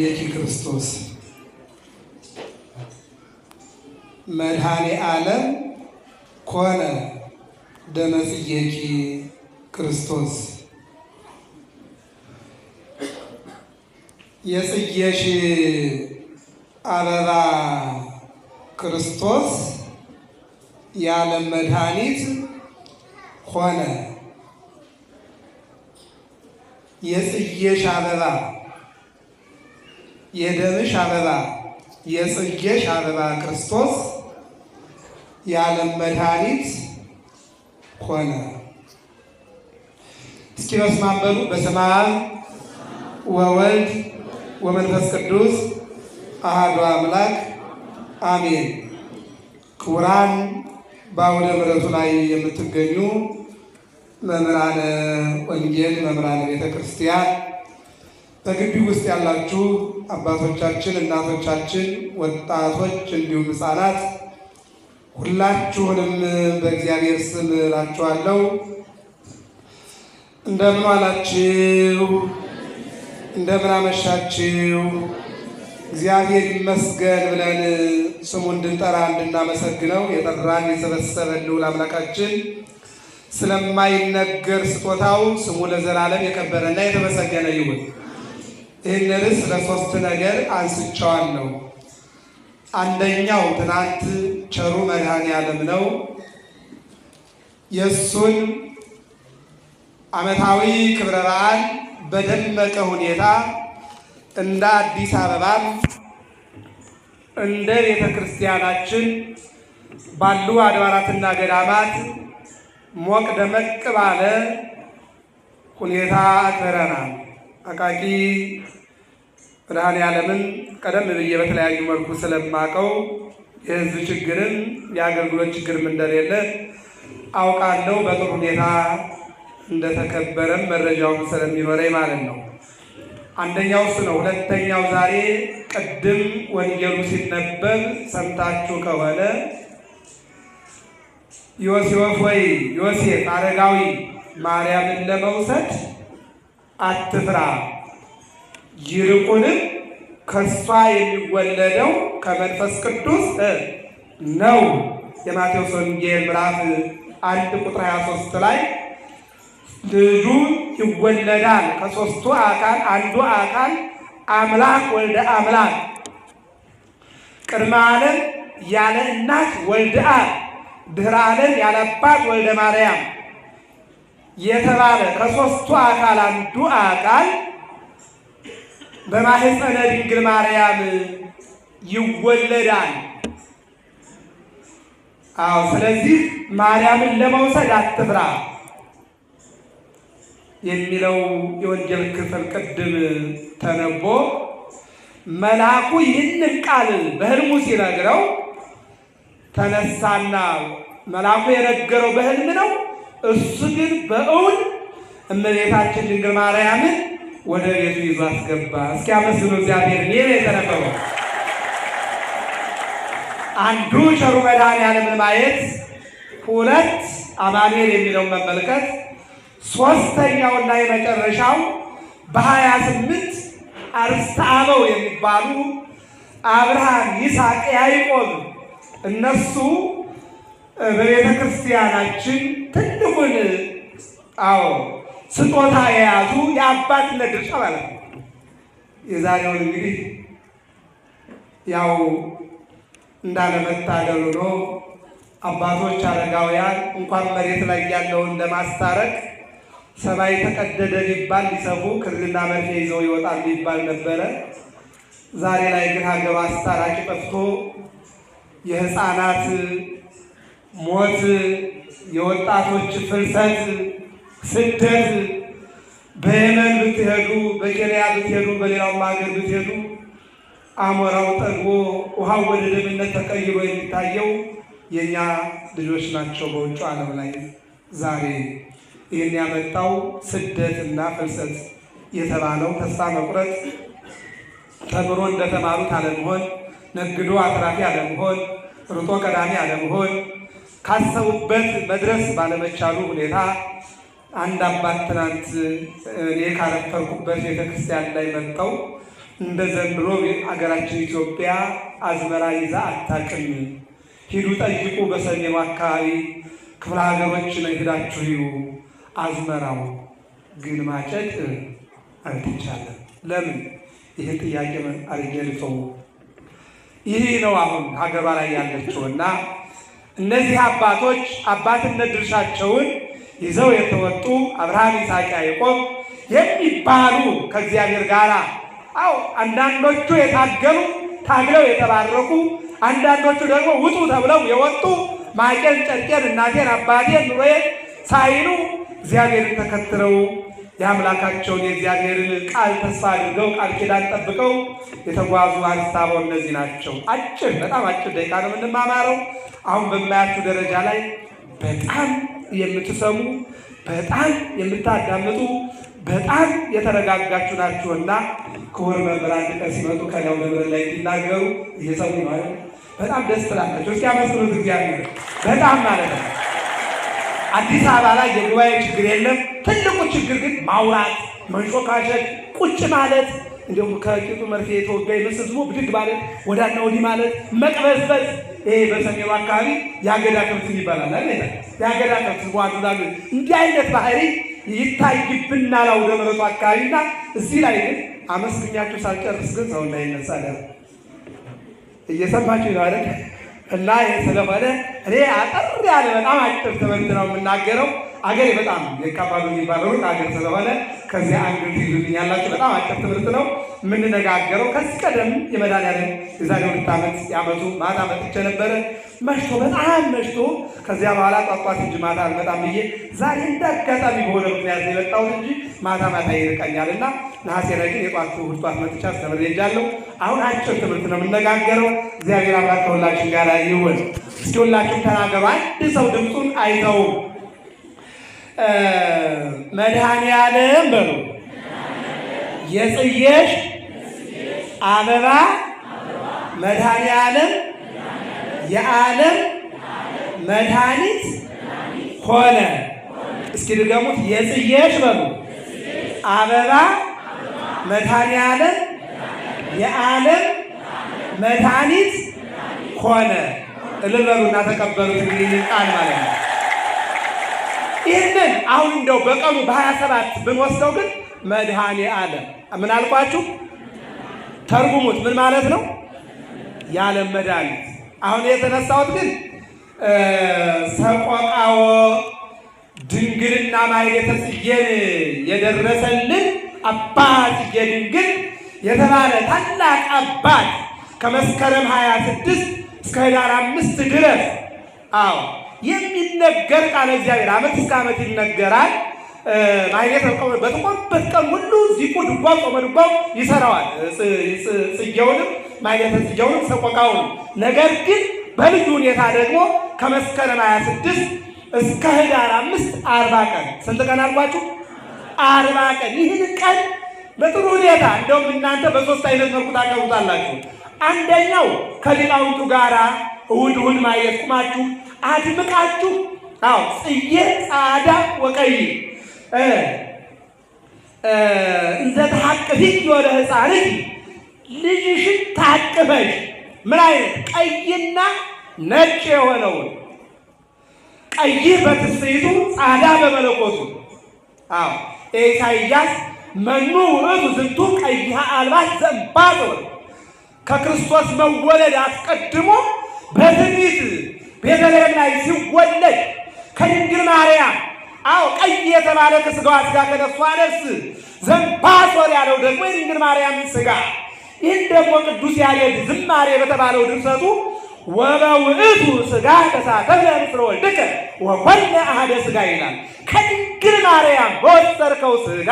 ጽጌኪ ክርስቶስ መድኃኔ ዓለም ኮነ ደመ ጽጌኪ ክርስቶስ። የጽጌሽ አበባ ክርስቶስ የዓለም መድኃኒት ሆነ። የጽጌሽ አበባ የደምሽ አበባ የጽጌሽ አበባ ክርስቶስ የዓለም መድኃኒት ሆነ። እስኪ በስመ አብ በሉ። በስመ አብ ወወልድ ወመንፈስ ቅዱስ አሐዱ አምላክ አሜን። ክቡራን በአውደ ምሕረቱ ላይ የምትገኙ መምህራነ ወንጌል፣ መምህራነ ቤተ ክርስቲያን፣ በግቢ ውስጥ ያላችሁ አባቶቻችን፣ እናቶቻችን፣ ወጣቶች እንዲሁም ሕፃናት ሁላችሁንም በእግዚአብሔር ስም እላችኋለሁ እንደምን ዋላችሁ? እንደምን አመሻችሁ? እግዚአብሔር ይመስገን ብለን ስሙ እንድንጠራ እንድናመሰግነው የጠራን የሰበሰበን ልዑል አምላካችን ስለማይነገር ስጦታው ስሙ ለዘላለም የከበረና የተመሰገነ ይሁን። ይህን ርዕስ ለሶስት ነገር አንስቼዋለሁ። አንደኛው ትናንት ቸሩ መድኃኔ ዓለም ነው። የእሱን ዓመታዊ ክብረ በዓል በደመቀ ሁኔታ እንደ አዲስ አበባም እንደ ቤተ ክርስቲያናችን ባሉ አድባራትና ገዳማት ሞቅ ደመቅ ባለ ሁኔታ አክብረናል። አቃቂ መድኃኔ ዓለምን ቀደም ብዬ በተለያዩ መልኩ ስለማቀው የሕዝብ ችግርም የአገልግሎት ችግርም እንደሌለ አውቃለሁ። በጥሩ ሁኔታ እንደተከበረም መረጃውን ስለሚኖረኝ ማለት ነው። አንደኛው እሱ ነው። ሁለተኛው ዛሬ ቅድም ወንጌሉ ሲነበብ ሰምታችሁ ከሆነ ዮሴፍ ወይ ዮሴፍ አረጋዊ ማርያምን ለመውሰድ አትፍራ፣ ይልቁንም ከሷ የሚወለደው ከመንፈስ ቅዱስ ነው። የማቴዎስ ወንጌል ምዕራፍ 1 ቁጥር 23 ላይ ልጁ ይወለዳል ከሦስቱ አካል አንዱ አካል አምላክ ወልደ አምላክ ቅድመ ዓለም ያለ እናት ወልደ አብ ድኅረ ዓለም ያለ አባት ወልደ ማርያም የተባለ ከሦስቱ አካል አንዱ አካል በማኅፀነ ድንግል ማርያም ይወለዳል። አዎ፣ ስለዚህ ማርያምን ለመውሰድ አትፍራ የሚለው የወንጌል ክፍል ቅድም ተነቦ መልአኩ ይህንን ቃል በሕልሙ ሲነግረው ተነሳና መልአኩ የነገረው በሕልም ነው። እሱ ግን በእውን እመቤታችን ድንግል ማርያምን ወደ ቤቱ ይዞ አስገባ። እስኪ አመስግኑ እግዚአብሔር። ይህ የተነበበው አንዱ ቸሩ መድኃኔ ዓለምን ማየት፣ ሁለት አማኑኤል የሚለውን መመልከት፣ ሶስተኛውና የመጨረሻው በ28 አርእስተ አበው የሚባሉ አብርሃም፣ ይስሐቅ፣ ያዕቆብ እነሱ በቤተ ክርስቲያናችን ትልቁን ስጦታ የያዙ የአባትነት ድርሻ ማለት ነው። የዛሬውን እንግዲህ ያው እንዳለመታደሉ ነው። አባቶች አረጋውያን እንኳን መሬት ላይ ያለውን ለማስታረቅ ሰማይ ተቀደደ ሊባል ሊሰፉ ክርና መርፌ ይዘው ይወጣል ሊባል ነበረ። ዛሬ ላይ ግን ሀገር አስታራቂ ጠፍቶ የሕፃናት ሞት፣ የወጣቶች ፍልሰት፣ ስደት በየመን ብትሄዱ፣ በኬንያ ብትሄዱ፣ በሌላውም ሀገር ብትሄዱ አሞራው ጠግቦ ውሃው ወደ ደምነት ተቀይሮ የሚታየው የእኛ ልጆች ናቸው በውጭ ዓለም ላይ ዛሬ። ይህን ያመጣው ስደትና ፍልሰት የተባለው ተስፋ መቁረጥ፣ ተምሮ እንደተማሩት አለመሆን፣ ነግዶ አትራፊ አለመሆን፣ ርጦ ቀዳሚ አለመሆን፣ ካሰቡበት መድረስ ባለመቻሉ ሁኔታ አንድ አባት ትናንት እኔ ካረፈርኩበት ቤተክርስቲያን ላይ መጥተው እንደ ዘንድሮ አገራችን ኢትዮጵያ አዝመራ ይዛ አታውቅም። ሂዱ ጠይቁ፣ በሰሜኑ አካባቢ ክፍለ ሀገሮች ነው ሄዳችሁ ይዩ። አዝመራው ግን ማጨድ አልተቻለም። ለምን? ይህን ጥያቄ አድርጌ ልተው። ይህ ነው አሁን ሀገሯ ላይ ያለችው እና እነዚህ አባቶች አባትነት ድርሻቸውን ይዘው የተወጡ አብርሃም፣ ይስሐቅ፣ ያዕቆብ የሚባሉ ከእግዚአብሔር ጋር አንዳንዶቹ የታገሉ ታግለው የተባረኩ፣ አንዳንዶቹ ደግሞ ውጡ ተብለው የወጡ ማቄን ጨርቄን እናቴን አባቴን ኑሮዬን ሳይሉ እግዚአብሔርን ተከትለው የአምላካቸውን የእግዚአብሔርን ቃል ተስፋ አድርገው ቃል ኪዳን ጠብቀው የተጓዙ አንስት አበው እነዚህ ናቸው። አጭር በጣም አጭር ደቂቃ ነው የምንማማረው። አሁን በማያችሁ ደረጃ ላይ በጣም የምትሰሙ በጣም የምታዳምጡ በጣም የተረጋጋችሁ ናችሁና ክቡር መምህር አንድ ቀን ሲመጡ ከዚያው ደብረ ላይ እንዲናገሩ እየሰሙ ማለት በጣም ደስ ትላላችሁ። እስኪ አመስግኑት እግዚአብሔር በጣም ማለት ነው። አዲስ አበባ ላይ የጉባኤ ችግር የለም። ትልቁ ችግር ግን ማውራት፣ መንሾካሸት፣ ቁጭ ማለት እንዲሁም ከቂጡ መርፌ የተወጋ ይመስል ዝም ብድግ ማለት ወዳና ወዲህ ማለት መቅበዝበዝ። ይሄ በሰሜኑ አካባቢ የአገዳ ከብት ይባላል አይደል? የአገዳ ከብት ጓዱላ እንዲህ አይነት ባህሪ ይታይብናል አውደ ምሕረቱ አካባቢና እዚህ ላይ ግን አመስግኛችሁ ሳልጨርስ ግን ሰው እንዳይነሳ እየሰማችሁ ነው አይደል? እና ስለሆነ እኔ አጠር ያለ በጣም አጭር ትምህርት ነው የምናገረው። አገሬ በጣም የካባዱ የሚባለው አገር ስለሆነ ከዚህ አንግል ትይዙልኛላችሁ። በጣም አጭር ትምህርት ነው የምንነጋገረው። ከዚህ ቀደም የመድኃኒዓለም የዛሬ 2 ዓመት ያመቱ ማታ መጥቼ ነበረ። መሽቶ በጣም መሽቶ ከዚያ በኋላ ጧጧት እንጂ ማታ አልመጣም ብዬ ዛሬ እንዳጋጣሚ በሆነ ምክንያት የመጣሁት እንጂ ማታ ማታ ይርቀኛል እና ነሐሴ ላይ ግን የጧት ጧት መጥቻ አስተምሬ ሄጃለሁ። አሁን አጭር ትምህርት ነው የምነጋገረው። እግዚአብሔር አምላክ ከሁላችን ጋር ይሁን። እስኪ ሁላችሁም ተናገሩ። አንድ ሰው ድምፁን አይተውም። መድኃኒዓለም በሉ። የጽጌሽ አበባ መድኃኒዓለም የዓለም መድኃኒት ሆነ። እስኪ ድገሙት። የጽጌሽ በሉ። አበባ መድኃኒዓለም የዓለም መድኃኒት ሆነ። እልል በሉና ተቀበሉት። እንግዲህ ቃል ማለት ነው። ይህንን አሁን እንደው በቀኑ በ27 ብንወስደው ግን መድኃኒዓለም ምን አልኳችሁ? ተርጉሙት። ምን ማለት ነው? የዓለም መድኃኒት። አሁን የተነሳሁት ግን ሰቆቃወ ድንግልና ማኅሌተ ጽጌን የደረሰልን አባ ጽጌ ድንግል የተባለ ታላቅ አባት ከመስከረም 26 እስከ ኅዳር 5 ድረስ የሚነገር ቃለ እግዚአብሔር ዓመት እስከ ዓመት ይነገራል። ማኅሌተ በተቆበት ቀን ሁሉ ዚቁ ድጓው ጾመ ድጓው ይሰራዋል። ጽጌውንም ማኅሌተ ጽጌውንም ሰቆቃውንም። ነገር ግን በልዩ ሁኔታ ደግሞ ከመስከረም 26 እስከ ኅዳር 5 40 ቀን። ስንት ቀን አልኳችሁ? 40 ቀን። ይህን ቀን በጥሩ ሁኔታ እንደውም እናንተ በ3 አይነት መልኩ ታቀርቡታላችሁ። አንደኛው ከሊቃውንቱ ጋራ እሑድ እሑድ ማየት ቁማችሁ አድምቃችሁ ጽጌ ጻዕዳ ወቀይ እንዘ ተሐቅፊኪ ወደ ሕፃንኪ ልጅሽን ታቅፈሽ ምን አይነት ቀይና ነጭ የሆነውን ቀይ በትስብእቱ ጻዕዳ በመለኮቱ ኢሳይያስ መኑ ውእቱ ዝንቱ ቀይሃ አልባስ ዘእምባጦ ከክርስቶስ መወለድ አስቀድሞ በትንቢት ቤተልሔም ላይ ሲወለድ ከድንግል ማርያም ቀይ የተባለ ከሥጋዋ ሥጋ ከነፍሷ ነፍስ ዘእምባጦር ያለው ደግሞ የድንግል ማርያምን ሥጋ። ይህን ደግሞ ቅዱስ ያሬድ ዝማሬ በተባለው ድርሰቱ ወበውእቱ ሥጋ ተሳተፈ ምስለ ወልድከ ወኮነ አሐደ ሥጋ ይላል። ከድንግል ማርያም በወሰድከው ሥጋ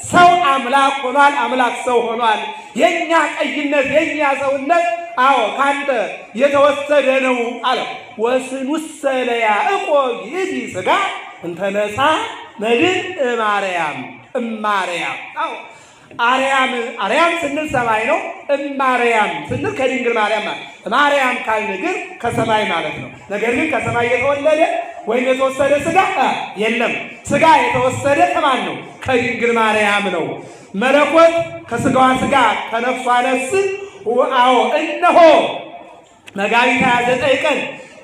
ሰው አምላክ ሆኗል፣ አምላክ ሰው ሆኗል። የኛ ቀይነት የኛ ሰውነት ካንተ የተወሰደ ነው አለ። ወስኑሰ ለያዕቆብ ይእቲ ሥጋ እንተነሣ መድኅን እማርያም አርያም አርያም ስንል ሰማይ ነው። እማርያም ስንል ከድንግል ማርያም ማለት ማርያም ካልን ግን ከሰማይ ማለት ነው። ነገር ግን ከሰማይ የተወለደ ወይም የተወሰደ ሥጋ የለም። ሥጋ የተወሰደ ከማን ነው? ከድንግል ማርያም ነው። መለኮት ከሥጋዋ ሥጋ ከነፍሷ ነፍስ አዎ እነሆ መጋቢት 29 ቀን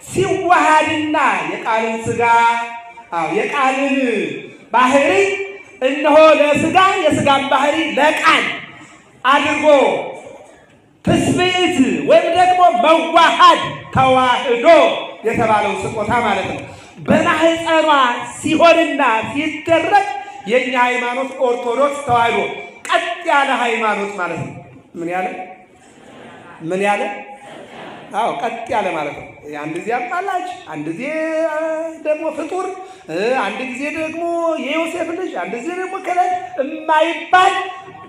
ሲዋሃድና የቃልን ሥጋ የቃልን ባህሪ እነሆ ለሥጋ የሥጋን ባህሪ ለቃል አድርጎ ትስብእት ወይም ደግሞ መዋሃድ ተዋህዶ የተባለው ስጦታ ማለት ነው። በማህፀኗ ሲሆንና ሲደረግ የኛ ሃይማኖት ኦርቶዶክስ ተዋህዶ ቀጥ ያለ ሃይማኖት ማለት ነው። ምን ያለ አዎ ቀጥ ያለ ማለት ነው። አንድ ጊዜ አማላጅ፣ አንድ ጊዜ ደግሞ ፍጡር፣ አንድ ጊዜ ደግሞ የዮሴፍ ልጅ፣ አንድ ጊዜ ደግሞ ከላይ የማይባል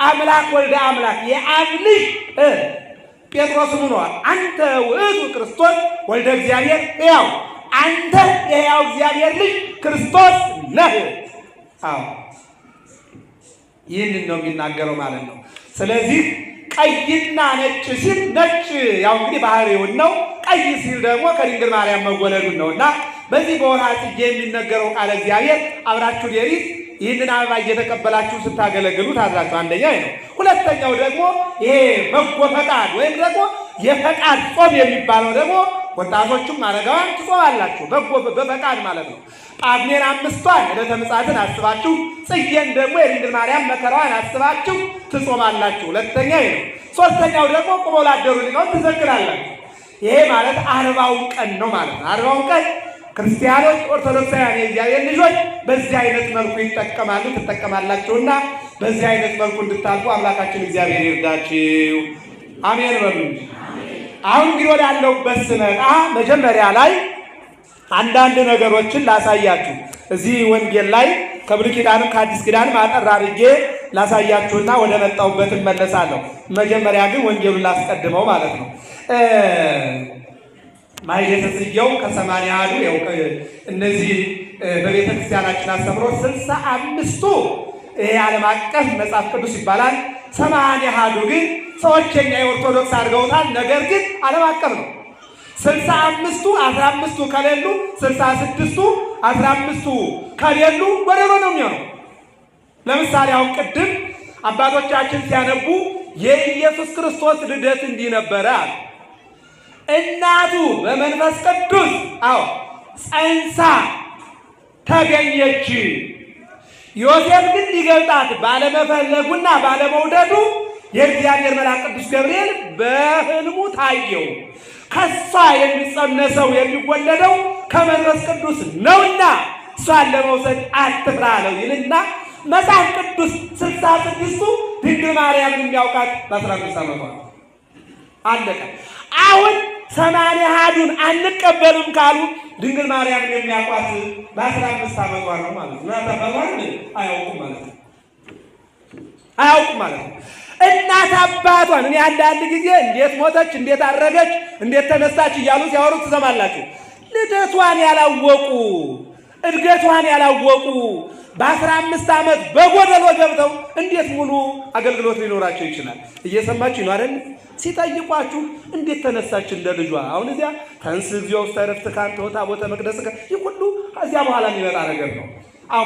አምላክ ወልደ አምላክ የአብ ልጅ ጴጥሮስ ሆኗል። አንተ ውእቱ ክርስቶስ ወልደ እግዚአብሔር ሕያው፣ አንተ የሕያው እግዚአብሔር ልጅ ክርስቶስ ነህ። አዎ ይህንን ነው የሚናገረው ማለት ነው። ስለዚህ ቀይና ነጭ ሲል ነጭ ያው እንግዲህ ባህሪውን ነው። ቀይ ሲል ደግሞ ከድንግል ማርያም መወለዱን ነውና በዚህ በወርኃ ጽጌ የሚነገረው ቃለ እግዚአብሔር አብራችሁ ሌሊት ይህንን አበባ እየተቀበላችሁ ስታገለግሉ ታድራችሁ። አንደኛ ነው። ሁለተኛው ደግሞ ይሄ በጎ ፈቃድ ወይም ደግሞ የፈቃድ ጾም የሚባለው ደግሞ ወጣቶቹም አረጋውያን ትጾማላችሁ። በፈቃድ ማለት ነው። ጳጉሜን 5ቷን ዕለተ ምጽአትን አስባችሁ ጽጌን ደግሞ የድንግል ማርያም መከራዋን አስባችሁ ትጾማላችሁ። ሁለተኛ ነው። ሶስተኛው ደግሞ ቁመው ላደሩ ሊቃውንት ትዘክራላችሁ። ይሄ ማለት 40ው ቀን ነው ማለት ነው። 40ው ቀን ክርስቲያኖች ኦርቶዶክሳውያን የእግዚአብሔር ልጆች በዚህ አይነት መልኩ ይጠቀማሉ ትጠቀማላችሁና በዚህ አይነት መልኩ እንድታልፉ አምላካችን እግዚአብሔር ይርዳችሁ። አሜን በሉ። አሁን እንግዲህ ወዳለሁበት ስመጣ መጀመሪያ ላይ አንዳንድ ነገሮችን ላሳያችሁ። እዚህ ወንጌል ላይ ከብሉይ ኪዳንም ከአዲስ ኪዳንም አጠር አድርጌ ላሳያችሁና ወደ መጣሁበት እመለሳለሁ። መጀመሪያ ግን ወንጌሉን ላስቀድመው ማለት ነው። ማኅሌተ ጽጌው ከ80 አሐዱ እነዚህ በቤተ ክርስቲያናችን አስተምሮ 65ቱ ይሄ ዓለም አቀፍ መጽሐፍ ቅዱስ ይባላል። 80 አሐዱ ግን ሰዎች የኛ የኦርቶዶክስ አድርገውታል። ነገር ግን ዓለም አቀፍ ነው። 65ቱ 15ቱ ከሌሉ 66ቱ 15ቱ ከሌሉ ወደሮ ነው የሚሆነው። ለምሳሌ አሁን ቅድም አባቶቻችን ሲያነቡ የኢየሱስ ክርስቶስ ልደት እንዲህ ነበረ አሉ። እናቱ በመንፈስ ቅዱስ ጸንሳ ተገኘች። ዮሴፍ ግን ሊገልጣት ባለመፈለጉና ባለመውደዱ የእግዚአብሔር መልአክ ቅዱስ ገብርኤል በሕልሙ ታየው። ከሷ የሚጸነሰው የሚወለደው ከመንፈስ ቅዱስ ነውና እሷን ለመውሰድ አትፍራ አለው ይልና መጽሐፍ ቅዱስ 66ቱ ድንግል ማርያምን የሚያውቃት በ15 ዓመቷ አለቀ። አሁን 80 አሐዱን አንቀበልም ካሉ ድንግል ማርያምን የሚያውቋት በ15 ዓመቷ ነው ማለት ነው። አባቷን አያውቁም ማለት ነው። አያውቁም ማለት ነው። እናት አባቷን እኔ አንዳንድ ጊዜ እንዴት ሞተች፣ እንዴት አረገች፣ እንዴት ተነሳች እያሉ ሲያወሩ ትሰማላችሁ። ልደቷን ያላወቁ እድገቷን ያላወቁ በ15 ዓመት በጎደሎ ገብተው እንዴት ሙሉ አገልግሎት ሊኖራቸው ይችላል? እየሰማችሁ ነው አይደል? ሲጠይቋችሁ እንዴት ተነሳች እንደ ልጇ። አሁን እዚያ ተንስ እግዚኦ ውስተ ዕረፍትከ አንተ ወታቦተ መቅደስከ ይህ ሁሉ ከዚያ በኋላ የሚመጣ ነገር ነው።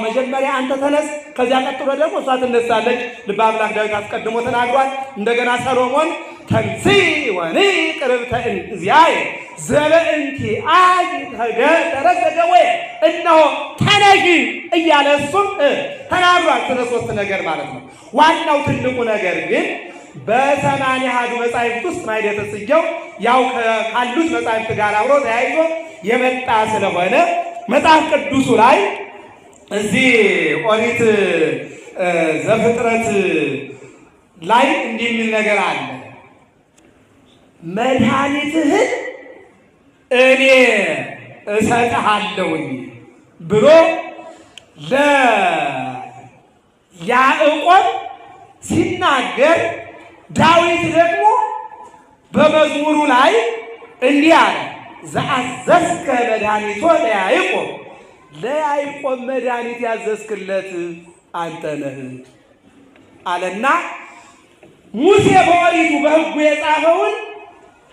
መጀመሪያ አንተ ተነስ፣ ከዚያ ቀጥሎ ደግሞ እሷ ትነሳለች። ልበ አምላክ ዳዊት አስቀድሞ ተናግሯል። እንደገና ሰሎሞን ተንሲ ወኒ ቅርብተ እግዚአብሔር ዘበእንቲአኪ ተረገደ ወይ እነሆ ተነሺ እያለ እሱም ተናግሯል። ስለ 3 ነገር ማለት ነው። ዋናው ትልቁ ነገር ግን በ80 አሐዱ መጻሕፍት ውስጥ ማኅሌተ ጽጌው ያው ካሉት መጻሕፍት ጋር አብሮ ተያይዞ የመጣ ስለሆነ መጽሐፍ ቅዱሱ ላይ እዚህ ኦሪት ዘፍጥረት ላይ እንዲህ የሚል ነገር አለ። መድኃኒትህን እኔ እሰጥሃለሁኝ ብሎ ለያዕቆብ ሲናገር ዳዊት ደግሞ በመዝሙሩ ላይ እንዲህ አለ። ዘአዘዝከ መድኃኒቶ ለያዕቆብ መድኃኒት ያዘዝክለት አንተ ነህ። አለና ሙሴ በኦሪቱ በሕጉ የጻፈውን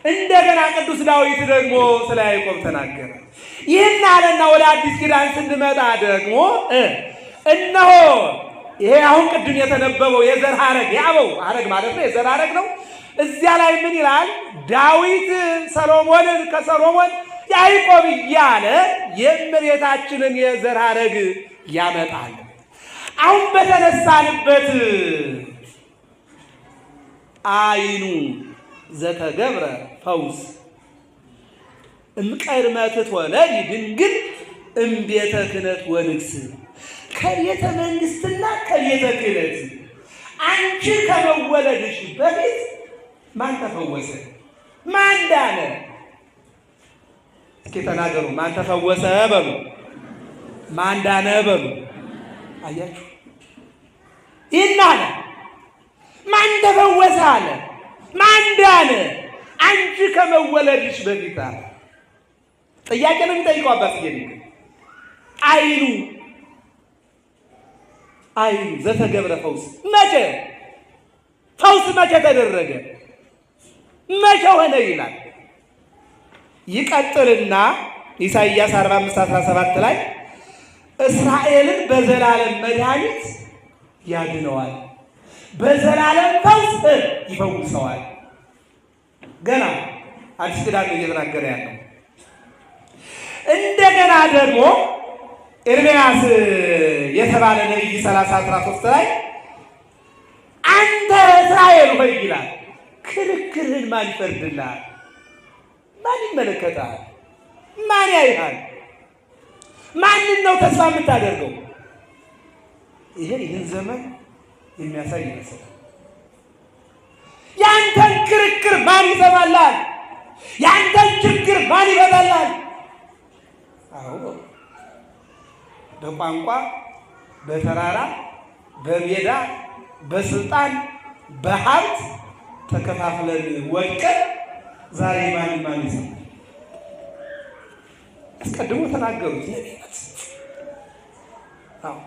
እንደገና ቅዱስ ዳዊት ደግሞ ስለ ያዕቆብ ተናገረ። ይህን አለና ወደ አዲስ ኪዳን ስንመጣ ደግሞ እነሆ ይሄ አሁን ቅድም የተነበበው የዘር ሐረግ የአበው ሐረግ ማለት ነው፣ የዘር ሐረግ ነው። እዚያ ላይ ምን ይላል? ዳዊት ሰሎሞንን፣ ከሰሎሞን ያዕቆብ እያለ የእመቤታችንን የዘር ሐረግ ያመጣል። አሁን በተነሳንበት አይኑ ዘተገብረ ፈውስ እምቀድመ ትትወለድ ድንግል እምቤተ ክህነት ወንግስ፣ ከቤተ መንግስትና ከቤተ ክህነት አንቺ ከመወለድሽ በፊት ማን ተፈወሰ? ማን ዳነ? እስኪ ተናገሩ። ማን ተፈወሰ በሉ፣ ማን ዳነ በሉ። አያችሁ፣ ይህን አለ። ማን ተፈወሰ አለ፣ ማን ዳነ? አንቺ ከመወለድሽ በፊት አለ። ጥያቄ ነው የሚጠይቀው አባት ይሄ አይኑ ዘተገብረ ፈውስ መቼ? ፈውስ መቼ ተደረገ? መቼ ሆነ ይላል። ይቀጥልና ኢሳይያስ 45:17 ላይ እስራኤልን በዘላለም መድኃኒት ያድነዋል፣ በዘላለም ፈውስ ይፈውሰዋል። ገና አዲስ ኪዳን እየተናገረ ያለው እንደገና ደግሞ ኤርምያስ የተባለ ነቢይ 30:13 ላይ አንተ እስራኤል ሆይ ይላል፣ ክርክርህን ማን ይፈርድልሃል? ማን ይመለከታል? ማን ያይሃል? ማንን ነው ተስፋ የምታደርገው? ይህን ዘመን የሚያሳይ ይመስላል። ያንተን ክርክር ማን ይሰማልሃል? ያንተን ችግር ማን ይፈታልሃል? አዎ በቋንቋ፣ በተራራ፣ በሜዳ፣ በስልጣን፣ በሀብት ተከፋፍለን ወድቀን ዛሬ ማን ይሰማል? አስቀድሞ ተናገሩት ነቢያት። አዎ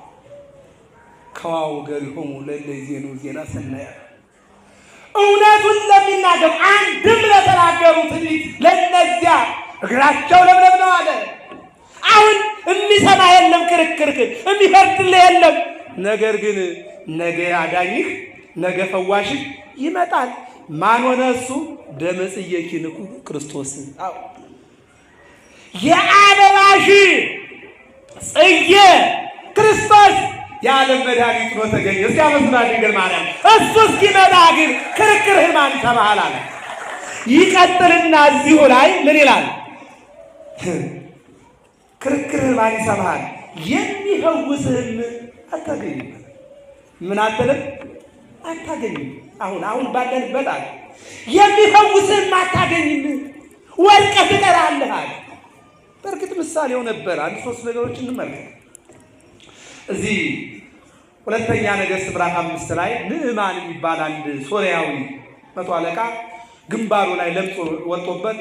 ከዋው ገሪሆሙ ለለዚኑ ዜና ሰናያ እውነቱን ለሚናገሩ አንድም ለተናገሩት ለእነዚያ እግራቸው ለምለም ነው አለ። አሁን የሚሰማ የለም፣ ክርክርህን የሚፈርድልህ የለም። ነገር ግን ነገ አዳኝህ ነገ ፈዋሽህ ይመጣል። ማን ሆነ እሱ? ደመ ጽጌኪንኩ ክርስቶስ። አዎ የአበባሽ ጽጌ ክርስቶስ የዓለም መድኃኒት ሆኖ ተገኘ። እስኪ አመስግኑ ድንግል ማርያም። እሱ እስኪመጣ ግን ክርክርህን ማን ይሰማሃል አለ። ይቀጥልና እዚሁ ላይ ምን ይላል? ክርክርህን ማን ይሰማሃል? የሚፈውስህም አታገኝም። ምን አትልም? አታገኝም። አሁን ባለንበት አለ የሚፈውስህም አታገኝም፣ ወድቀህ ትቀራለህ አለ። በእርግጥ ምሳሌው ነበር። አንድ ሶስት ነገሮች እንመልከት። እዚህ ሁለተኛ ነገሥት ምዕራፍ 5 ላይ ንዕማን የሚባል አንድ ሶርያዊ መቶ አለቃ ግንባሩ ላይ ለምጽ ወጥቶበት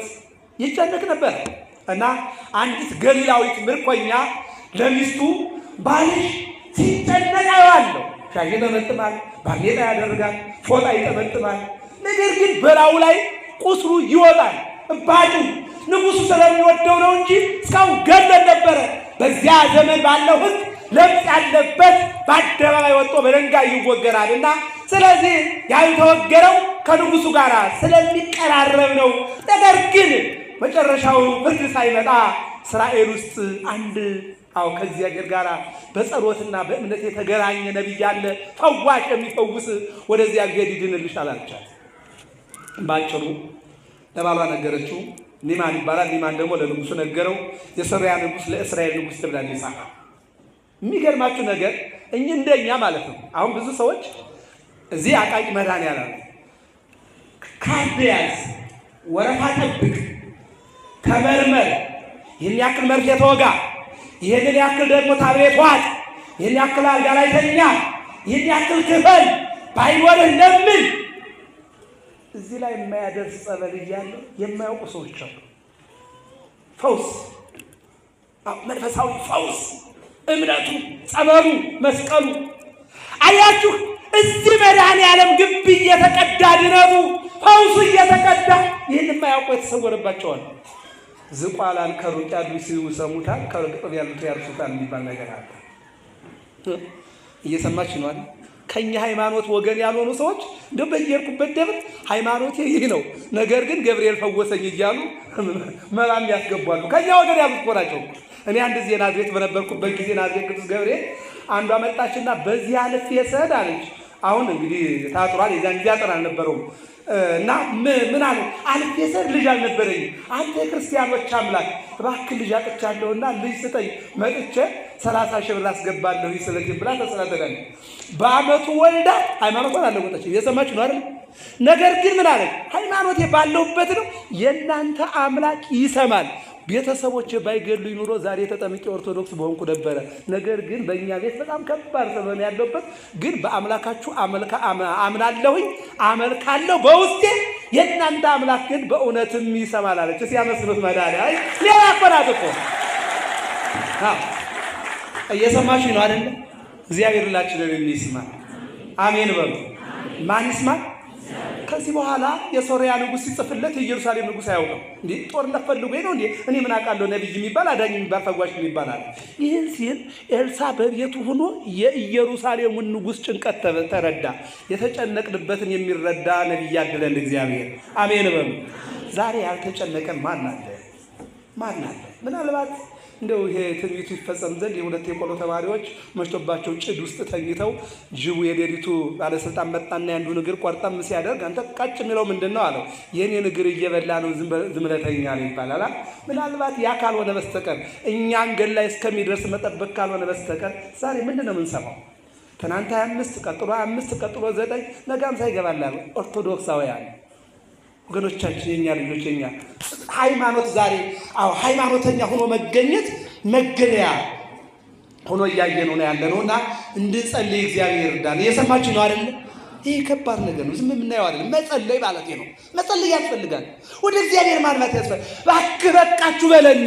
ይጨነቅ ነበር እና አንዲት ገሊላዊት ምርኮኛ ለሚስቱ ባልሽ ሲጨነቅ አየዋለሁ፣ ሻሽ ይጠመጥማል፣ ባርኔጣ ያደርጋል፣ ፎጣ ይጠመጥማል፣ ነገር ግን በላዩ ላይ ቁስሉ ይወጣል። እባጩ ንጉሱ ስለሚወደው ነው እንጂ እስካሁን ገለን ነበረ። በዚያ ዘመን ባለው ሕግ ለምጽ ያለበት በአደባባይ ወጥቶ በድንጋይ ይወገራልና፣ ስለዚህ ያልተወገረው ከንጉሱ ጋር ስለሚቀራረብ ነው። ነገር ግን መጨረሻው ፍርድ ሳይመጣ እስራኤል ውስጥ አንድ ከእግዚአብሔር ጋር በጸሎትና በእምነት የተገናኘ ነቢይ አለ፣ ፈዋሽ የሚፈውስ፣ ወደዚያ ጊዜ ይድንልሻል አለቻት። ባጭሩ ለባሏ ነገረችው። ኒማን ይባላል። ኒማን ደግሞ ለንጉሱ ነገረው። የሶርያ ንጉስ ለእስራኤል ንጉስ ተብላል ይጻፋ። የሚገርማችሁ ነገር እንደኛ ማለት ነው። አሁን ብዙ ሰዎች እዚህ አቃቂ መድኃኒዓለም ካርድ ያዝ፣ ወረፋ ጠብቅ፣ ተመርመር፣ ይህን ያክል መርፌ ተወጋ፣ ይህንን ያክል ደግሞ ታብሌት ዋጥ፣ ይህን ያክል አልጋ ላይ ተኛ፣ ይህን ያክል ክፈል፣ ባይኖርህ ለምን። እዚህ ላይ የማያደርስ ጸበል እያለ የማያውቁ ሰዎች አሉ። ፈውስ፣ መንፈሳዊ ፈውስ፣ እምነቱ፣ ጸበሉ፣ መስቀሉ። አያችሁ እዚህ መድኃኔዓለም ግቢ እየተቀዳ ድነቱ ፈውሱ እየተቀዳ ይህን የማያውቁ የተሰወረባቸዋል። ዝቋላን ከሩቅ ያሉ ሲሰሙታል፣ ከቅርብ ያሉት ያርሱታል የሚባል ነገር አለ። እየሰማች ነው አይደል? ከኛ ሃይማኖት ወገን ያልሆኑ ሰዎች እንደው በየርኩበት ደብር ሃይማኖቴ ይህ ነው፣ ነገር ግን ገብርኤል ፈወሰኝ እያሉ መላም ያስገባሉ። ከኛ ወገን ያሉት ናቸው። እኔ አንድ ጊዜ ናዝሬት በነበርኩበት ጊዜ ናዝሬት ቅዱስ ገብርኤል አንዷ መጣችና በዚህ አልፌ ስሄድ አለች። አሁን እንግዲህ ታጥሯል፣ የዛን ጊዜ አጥር አልነበረውም እና ምን አለ አልፌ ስሄድ ልጅ አልነበረኝም። አንተ የክርስቲያኖች አምላክ እባክህ ልጅ አጥቻለሁና ልጅ ስጠኝ፣ መጥቼ 30 ሺህ ብር አስገባለሁ ስለዚህ ብላ ተስላተጋለ። በአመቱ ወልዳ ሃይማኖቷን አለወጠች። እየሰማችሁ ነው አይደል? ነገር ግን ምን አለ ሃይማኖቴ ባለውበት ነው የእናንተ አምላክ ይሰማል። ቤተሰቦቼ ባይገሉኝ ኑሮ ዛሬ ተጠምቄ ኦርቶዶክስ በሆንኩ ነበረ። ነገር ግን በእኛ ቤት በጣም ከባድ ስለሆነ ያለበት ግን በአምላካችሁ አምናለሁኝ አመልካለሁ በውስጤ የእናንተ አምላክ ግን በእውነትም ይሰማል አለች። ሲያመስሉት መዳሊያ ሌላ አቆናጥ እኮ እየሰማችሁ ነው አይደል? እግዚአብሔር ሁላችንን ይስማ። አሜን በሉ። ማን ይስማ? ከዚህ በኋላ የሶሪያ ንጉሥ ሲጽፍለት የኢየሩሳሌም ንጉሥ አያውቅም። እንዴ ጦርነት ፈልጎኝ ነው እንዴ? እኔ ምን አውቃለሁ? ነብይ የሚባል አዳኝ የሚባል ፈዋሽ የሚባል አለ። ይህን ሲል ኤልሳ በቤቱ ሆኖ የኢየሩሳሌሙን ንጉሥ ጭንቀት ተረዳ። የተጨነቅንበትን የሚረዳ ነብይ ያድለን እግዚአብሔር። አሜን በሉ። ዛሬ ያልተጨነቀን ማን አለ? ማን አለ? ምናልባት እንደው ይሄ ትንቢቱ ይፈጸም ዘንድ የሁለት የቆሎ ተማሪዎች መሽቶባቸው ጭድ ውስጥ ተኝተው ጅቡ የሌሊቱ ባለስልጣን መጣና ያንዱን እግር ቆርጠም ሲያደርግ አንተ ቃጭ የሚለው ምንድን ነው አለው። የኔን እግር እየበላ ነው ዝም ብለህ ተኛ ነው ይባላል። ምናልባት ያ ካልሆነ በስተቀር እኛን ገል ላይ እስከሚደርስ መጠበቅ ካልሆነ በስተቀር ዛሬ ምንድን ነው የምንሰማው? ትናንት 25 ቀጥሎ 5 ቀጥሎ 9 ነጋም ሳይገባላሉ ኦርቶዶክሳውያን ወገኖቻችን የኛ ልጆች የኛ ሃይማኖት ዛሬ ሃይማኖተኛ ሆኖ መገኘት መገለያ ሆኖ እያየነው ነው ያለነውና እንድንጸልይ እግዚአብሔር ይርዳን። እየሰማችሁ ነው አይደል? ይሄ ከባድ ነገር ነው። ዝም የምናየው አይደለም። መጸለይ ማለት ነው። መጸለይ ያስፈልጋል። ወደ እግዚአብሔር ማንባት ያስፈልጋል። እባክህ በቃችሁ በለን።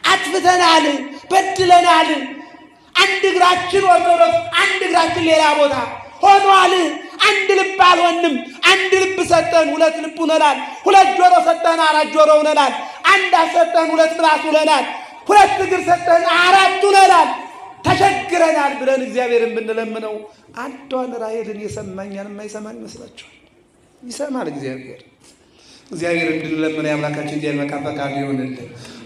አጥፍተናል፣ በድለናል። አንድ እግራችን ኦርቶዶክስ፣ አንድ እግራችን ሌላ ቦታ ሆኗል። አንድ ልብ አልሆንም። አንድ ልብ ሰጠን፣ ሁለት ልብ ሆነናል። ሁለት ጆሮ ሰጠን፣ አራት ጆሮ ሆነናል። አንድ አፍ ሰጠን፣ ሁለት ምላስ ሆነናል። ሁለት እግር ሰጠን፣ አራት ሆነናል። ተቸግረናል ብለን እግዚአብሔርን ብንለምነው አንዷን ራሔልን የሰማኛል የማይሰማን ይመስላችኋል? ይሰማል እግዚአብሔር። እግዚአብሔር እንድንለምን የአምላካችን እግዚአብሔር መልካም ፈቃዱ ይሁንልን።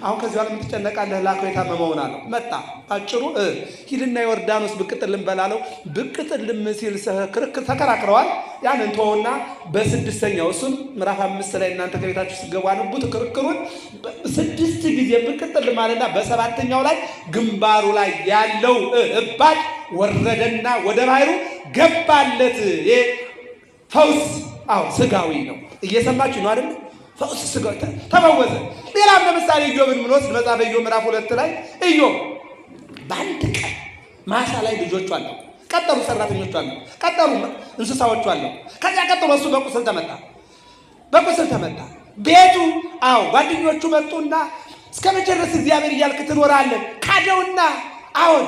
አሁን ከዚህ በኋላ የምትጨነቃለህ ላከው የታመመውን አለው። መጣ አጭሩ ሂድና ዮርዳኖስ ብቅ ጥልም በላለው። ብቅ ጥልም ሲል ክርክር ተከራክረዋል። ያንን ተወውና በስድስተኛው እሱን ምዕራፍ 5 ላይ እናንተ ከቤታችሁ ስትገቡ አነቡት። ክርክሩን 6 ጊዜ ብቅ ጥልም አለና በሰባተኛው ላይ ግንባሩ ላይ ያለው እባጭ ወረደና ወደ ባህሩ ገባለት። ፈውስ ስጋዊ ነው። እየሰማችሁ ነው አይደል? ፈውስ ስጋዊ ተፈወሰ። ሌላም ለምሳሌ ኢዮብን ምንወስድ መጽሐፈ ኢዮብ ምዕራፍ 2 ላይ ኢዮብ በአንድ ቀን ማሳ ላይ ልጆቹ አሉ፣ ቀጠሩ ሰራተኞቹ አሉ፣ ቀጠሩ እንስሳዎቹ አሉ። ከዚያ ቀጠሩ እሱ በቁስል ተመታ። ቤቱ ጓደኞቹ መጡና እስከ መቼ ድረስ እግዚአብሔር እያልክ ትኖራለህ? ካደውና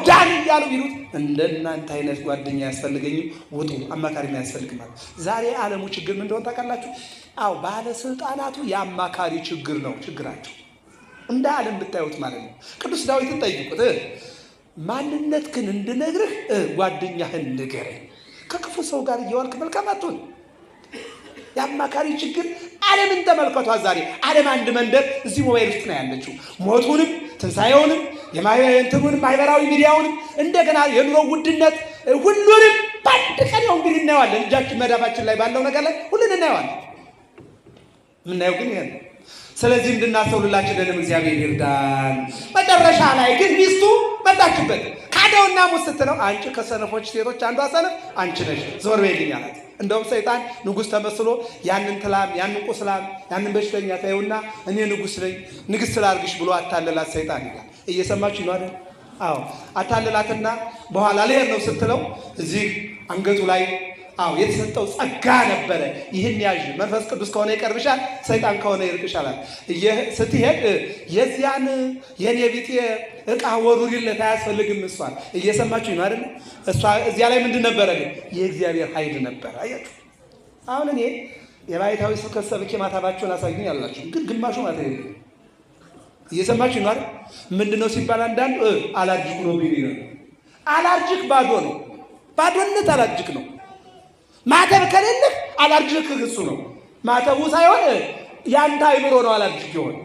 ዳን እያሉ ቢሉት እንደናንተ አይነት ጓደኛ ያስፈልገኝ ውጡ፣ አማካሪ ያስፈልግም ማለት። ዛሬ ዓለሙ ችግር ምን እንደሆነ ታውቃላችሁ? ባለስልጣናቱ የአማካሪ ችግር ነው ችግራቸው። እንደ ዓለም ብታዩት ማለት ነው። ቅዱስ ዳዊትን ጠይቁት፣ ማንነት ግን እንድነግርህ ጓደኛህን ንገረኝ። ከክፉ ሰው ጋር እየዋልክ መልካም አትሁን። የአማካሪ ችግር ዓለምን ተመልከቷት። ዛሬ ዓለም አንድ መንደር እዚህ ሞባይል ውስጥ ነው ያለችው። ሞቱንም ትንሣኤውንም የማይበንቱንም ማህበራዊ ሚዲያውንም እንደገና የኑሮ ውድነት ሁሉንም በአንድ ቀን ነው እንግዲህ እናየዋለን። እጃችን መዳፋችን ላይ ባለው ነገር ላይ ሁሉን እናየዋለን። የምናየው ግን ይሄን። ስለዚህ እንድናስተውልላችንንም እግዚአብሔር ይርዳን። መጨረሻ ላይ ግን ሚስቱ መጣችበት። ካደውና ሙት ስትለው አንቺ ከሰነፎች ሴቶች አንዷ ሰነፍ አንቺ ነሽ፣ ዞር በይልኝ አላት። እንደውም ሰይጣን ንጉሥ ተመስሎ ያንን ትላም ያንን ቁስላም ያንን በሽተኛ ታየውና እኔ ንጉሥ ነኝ ንግሥት ላድርግሽ ብሎ አታለላት ሰይጣን ይላል። እየሰማችሁ ነው አይደል? አታለላትና በኋላ ልሄድ ነው ስትለው እዚህ አንገቱ ላይ አዎ የተሰጠው ጸጋ ነበረ። ይህን ያዥ፣ መንፈስ ቅዱስ ከሆነ ይቀርብሻል፣ ሰይጣን ከሆነ ይርቅሻል። ስትሄድ የዚያን የኔ ቢጤ ዕቃ ወሩሪለት አያስፈልግም። እሷን እየሰማችሁ ነው አይደል? እሷ እዚያ ላይ ምንድን ነበረ ግን የእግዚአብሔር ኃይል ነበር። አያችሁ አሁን እኔ የባይታዊ ስብከት ሰብኬ ማታባቸውን አሳዩኝ አላችሁ፣ ግን ግማሹ ማለት ነው። እየሰማችሁ ነው አይደል? ምንድነው ሲባል አንዳንዱ አላርጂክ ነው ቢል ነው። አላርጂክ ባዶ ነው። ባዶነት አላርጂክ ነው። ማተብ ከሌለህ አላርጂክ እሱ ነው። ማተቡ ሳይሆን ያንተ አይምሮ ነው አላርጂክ ይሆን።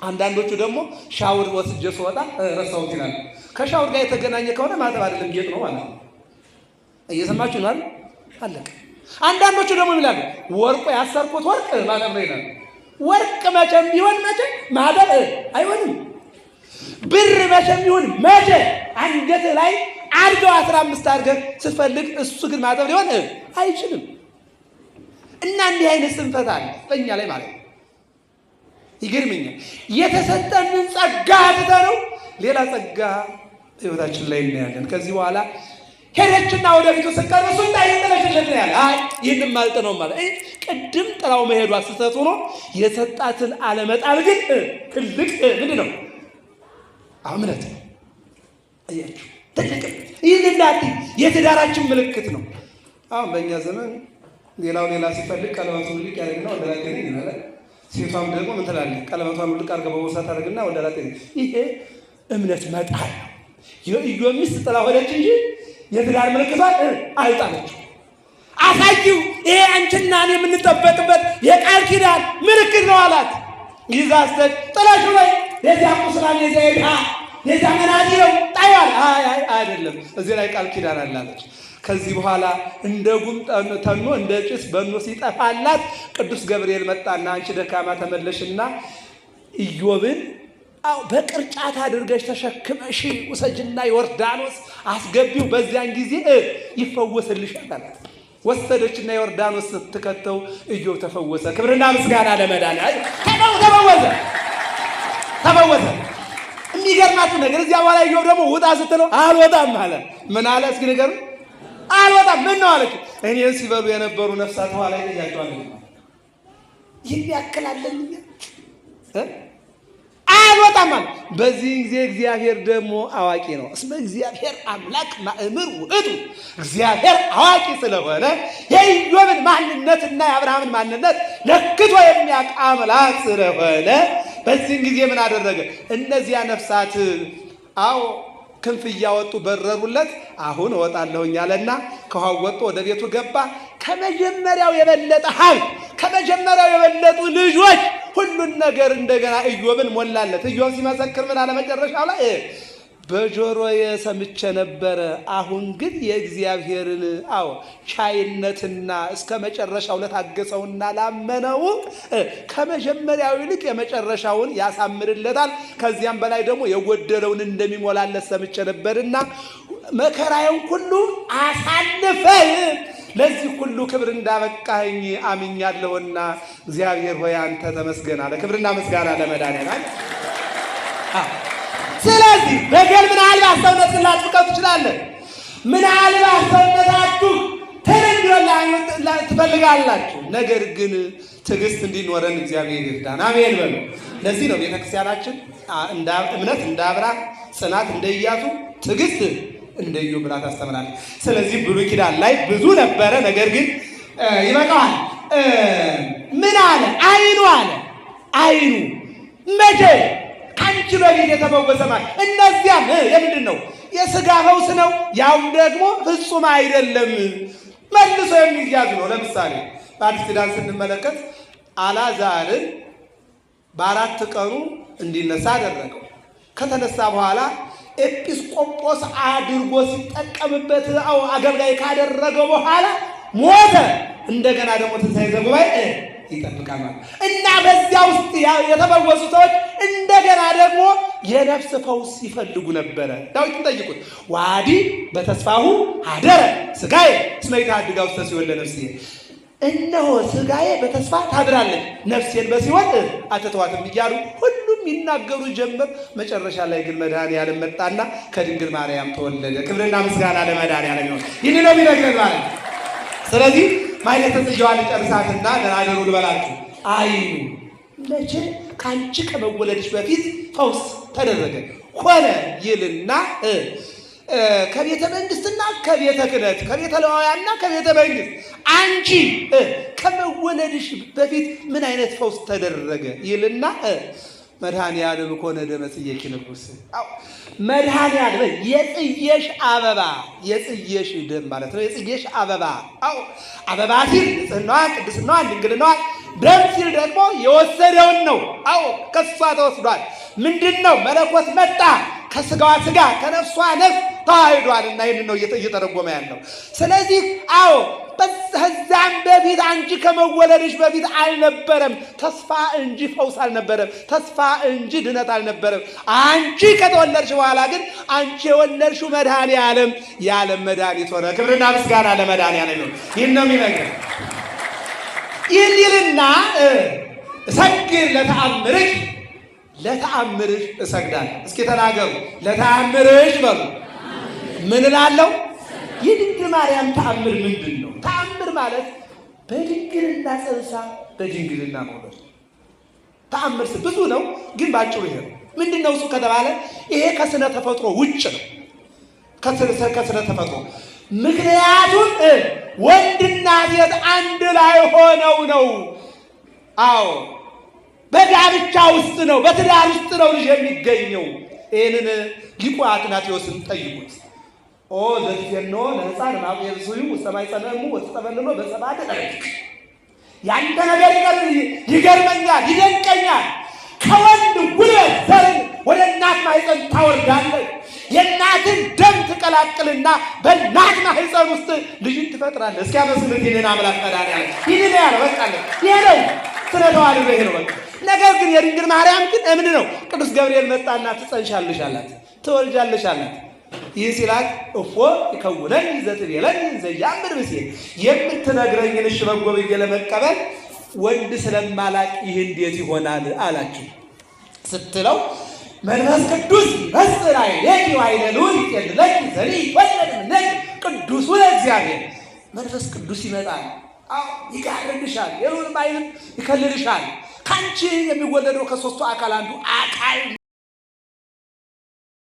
አንዳንዶቹ ደግሞ ሻወር ወስጄ ስወጣ ረሳሁት ይላል። ከሻወር ጋር የተገናኘ ከሆነ ማተብ አይደለም ጌጥ ነው ማለት ነው። እየሰማችሁ ነው አይደል? አለቀ። አንዳንዶቹ ደግሞ ይላሉ ወርቁ ያሰርኩት ወርቅ ማተብ ነው ይላሉ። ወርቅ መቼም ቢሆን መቼ ማተብ አይሆንም። ብር መቼም ቢሆን መቼ አንገት ላይ አድርገው 15 አድርገህ ስትፈልግ እሱ ግን ማተብ ሊሆን አይችልም። እና እንዲህ አይነት ስንፈት አለ በእኛ ላይ ማለት ነው። ይገርመኛል። የተሰጠንን ጸጋ ትተነው ሌላ ጸጋ ህይወታችን ላይ እናያለን። ከዚህ በኋላ ሄደችና ወደፊቱ ስትቀርብ እሱ እንዳይጠለሽለት ያለ ይህንም ማልጥ ነው ማለት ቅድም ጥራው መሄዷ ስህተት ሆኖ የሰጣትን አለመጣል ግን ትልቅ ምንድን ነው? እምነት ነው። አያችሁ ትልቅ ይህን እንዳት የትዳራችን ምልክት ነው። አሁን በእኛ ዘመን ሌላው ሌላ ሲፈልግ ቀለበቱን ልቅ ያደርግና ወደ ላጤ ነው ይላል። ሴቷም ደግሞ ምን ትላለች? ቀለበቷን ልቅ አድርጋ በቦርሳ ታደርግና ወደ ላጤ ነው። ይሄ እምነት መጣል ነው። የኢዮብ ሚስት ጥላ ሆነች እንጂ የትዳር ምልክቷን አልጣለችው። አሳጂው ይሄ አንቺና እኔ የምንጠበቅበት የቃል ኪዳን ምልክት ነው አላት። ይዛስተት ጥላሹ ላይ የዚያ ቁስላም የዚያ መናዲ ነው ጣይዋል። አይደለም እዚህ ላይ ቃል ኪዳን አላለች። ከዚህ በኋላ እንደ ጉም ተኖ እንደ ጭስ በኖ ሲጠፋላት ቅዱስ ገብርኤል መጣና አንቺ ደካማ ተመለሽና ኢዮብን በቅርጫት አድርገሽ ተሸክመሽ ውሰጅና ዮርዳኖስ አስገቢው፣ በዚያን ጊዜ ይፈወስልሻል አላት። ወሰደችና ዮርዳኖስ ስትከተው ኢዮብ ተፈወሰ። ክብርና ምስጋና ለመድኃኒዓለም። ተፈወሰ። የሚገርማችሁ ነገር እዚያ በኋላ ኢዮብ ደግሞ ውጣ ስትለው አልወጣም አለ። ምን አለ? እስኪ ንገሩ። አልወጣም። ምን ነው አለች? እኔን ሲበሉ የነበሩ ነፍሳት ኋላ ይያቸዋል። ይህ ያክላለን አልወጣም አለ። በዚህ ጊዜ እግዚአብሔር ደግሞ አዋቂ ነው። እስመ እግዚአብሔር አምላክ ማእምር ውእቱ፣ እግዚአብሔር አዋቂ ስለሆነ የኢዮብን ማንነትና የአብርሃምን ማንነት ለክቶ የሚያውቅ አምላክ ስለሆነ በዚህ ጊዜ ምን አደረገ? እነዚያ ነፍሳት ክንፍ እያወጡ በረሩለት። አሁን እወጣለሁኝ አለና ከውሃው ወጥቶ ወደ ቤቱ ገባ። ከመጀመሪያው የበለጠ ሀብት፣ ከመጀመሪያው የበለጡ ልጆች፣ ሁሉን ነገር እንደገና ኢዮብን ሞላለት። ኢዮብ ሲመሰክር ምን አለ መጨረሻው ላይ? በጆሮዬ ሰምቼ ነበረ፣ አሁን ግን የእግዚአብሔርን ቻይነትና እስከ መጨረሻው ለታገሰውና ላመነው ከመጀመሪያው ይልቅ የመጨረሻውን ያሳምርለታል፣ ከዚያም በላይ ደግሞ የጎደለውን እንደሚሞላለት ሰምቼ ነበርና መከራዬን ሁሉ አሳልፈህ ለዚህ ሁሉ ክብር እንዳበቃኝ አምኛለሁና እግዚአብሔር ሆይ አንተ ተመስገን አለ። ክብርና ምስጋና ለመድኃኒዓለም። ስለዚህ በገል ምናልባት ሰውነትን ላጥብቀው ትችላለህ። ምናልባት ሰውነታችሁ ትፈልጋላችሁ። ነገር ግን ትዕግስት እንዲኖረን እግዚአብሔር ይርዳን። አሜን በሉ። ለዚህ ነው ቤተክርስቲያናችን እምነት እንደ አብርሃም፣ ጽናት እንደ ኢያሱ፣ ትዕግስት እንደ ኢዮብ ብላ ታስተምራለች። ስለዚህ ብሉይ ኪዳን ላይ ብዙ ነበረ፣ ነገር ግን ይበቃዋል። ምን አለ? አይኑ አለ አይኑ መቼ አንቺ በፊት የተፈወሰ ማለት እነዚያም የምንድን ነው? የሥጋ ፈውስ ነው። ያውም ደግሞ ፍጹም አይደለም፣ መልሶ የሚያዝ ነው። ለምሳሌ በአዲስ ኪዳን ስንመለከት አልዓዛርን በ4 ቀኑ እንዲነሳ አደረገው። ከተነሳ በኋላ ኤጲስቆጶስ አድርጎ ሲጠቀምበት አገልጋይ ካደረገው በኋላ ሞተ። እንደገና ደግሞ ትንሣኤ ዘጉባኤ ይጠብቃል ማለት እና በዚያ ውስጥ የተፈወሱ ሰዎች እንደገና ደግሞ የነፍስ ፈውስ ይፈልጉ ነበረ። ዳዊትን ጠይቁት። ዋዲ በተስፋሁ አደረ ሥጋዬ እስመ ይትሐድጋ ውስተ ሲኦል ለነፍስዬ። እነሆ ሥጋዬ በተስፋ ታድራለች፣ ነፍሴን በሲኦል አትተዋትም እያሉ ሁሉም ይናገሩ ጀመር። መጨረሻ ላይ ግን መድኃኔዓለም መጣና ከድንግል ማርያም ተወለደ። ክብርና ምስጋና ለመድኃኔዓለም ይሁን። ይህን ነው የሚነግረን ማለት። ስለዚህ ማኅሌተ ጽጌዋን ጨርሳትና ደናደሩ ልበላችሁ። አይኑ መቼ ከአንቺ ከመወለድሽ በፊት ፈውስ ተደረገ ሆነ ይልና ከቤተ መንግስትና ከቤተ ክህነት ከቤተ ሌዋውያንና ከቤተ መንግስት አንቺ ከመወለድሽ በፊት ምን አይነት ፈውስ ተደረገ ይልና መድኃኔዓለም ኮነ ደመ ጽጌኪ ንጉሥ። መድኃኔዓለም የጽጌሽ አበባ የጽጌሽ ደም ማለት ነው። የጽጌሽ አበባ አበባ ሲል ንጽሕናዋን፣ ቅድስናዋን፣ ድንግልናዋን፣ ደም ሲል ደግሞ የወሰደውን ነው። ከሷ ተወስዷል። ምንድን ነው? መለኮት መጣ፣ ከስጋዋ ስጋ ከነፍሷ ነፍስ ተዋህዷልና ይህን ነው እየተረጎመ ያለው። ስለዚህ ከዛም በፊት አንቺ ከመወለድሽ በፊት አልነበረም ተስፋ እንጂ ፈውስ አልነበረም፣ ተስፋ እንጂ ድነት አልነበረም። አንቺ ከተወለድሽ በኋላ ግን አንቺ የወለድሽው መድኃኔዓለም የዓለም መድኃኒት ሆነ። ክብርና ምስጋና ለመድኃኔዓለም ነው። ይህን ነው የሚነግረን። ይህን ይልና እሰግድ ለተአምርሽ፣ ለተአምርሽ እሰግዳለሁ። እስኪ ተናገሩ፣ ለተአምርሽ በሉ። ምን እላለሁ? የድንግል ማርያም ተአምር ምንድን ነው? ተአምር ማለት በድንግልና ጸንሳ በድንግልና መውለድ። ተአምር ብዙ ነው፣ ግን ባጭሩ ይሄ ነው። ምንድን ነው እሱ ከተባለ ይሄ ከስነ ተፈጥሮ ውጭ ነው። ከስነ ተፈጥሮ ምክንያቱም ወንድና ሴት አንድ ላይ ሆነው ነው። በጋብቻ ውስጥ ነው፣ በትዳር ውስጥ ነው ልጅ የሚገኘው። ይህንን ሊቁ አትናቴዎስን ጠይቁት። ዘትፌኖ ለሕፃን ማቁየት ስዩ ሰማይ ጸነሙ ወተጠበልሎ በሰባድ ጠረቅ። ያንተ ነገር ይገርመኛል፣ ይደንቀኛል። ከወንድ ጉልበት ዘርን ወደ እናት ማህፀን ታወርዳለህ። የእናትን ደም ትቀላቅልና በእናት ማህፀን ውስጥ ልጅን ትፈጥራለህ። እስኪ አመስግኑት ይህንን አምላክ መድኃኔዓለም። ይህን ያለው በቃ ይሄ ነው ስለ ተዋሕዶ ይሄ ነው በቃ። ነገር ግን የድንግል ማርያም ግን እምን ነው? ቅዱስ ገብርኤል መጣና ትጸንሻለሽ አላት፣ ትወልጃለሽ አላት። ይህ ሲላት እፎ ይከውነኒ ዘትቤለኒ ዘያምር ብእሴ፣ የምትነግረኝን እሺ በጎ ብዬ ለመቀበል ወንድ ስለማላቅ ይህ እንዴት ይሆናል አላችሁ ስትለው መንፈስ ቅዱስ ይመጽእ ላዕሌኪ ወኃይለ ልዑል ይጼልለኪ ዘኢይትወለድ እምኔኪ ቅዱሱ ለእግዚአብሔር። መንፈስ ቅዱስ ይመጣል፣ ይጋርድሻል፣ የልዑልም ኃይል ይከልልሻል። ከአንቺ የሚወለደው ከሦስቱ አካል አንዱ አካል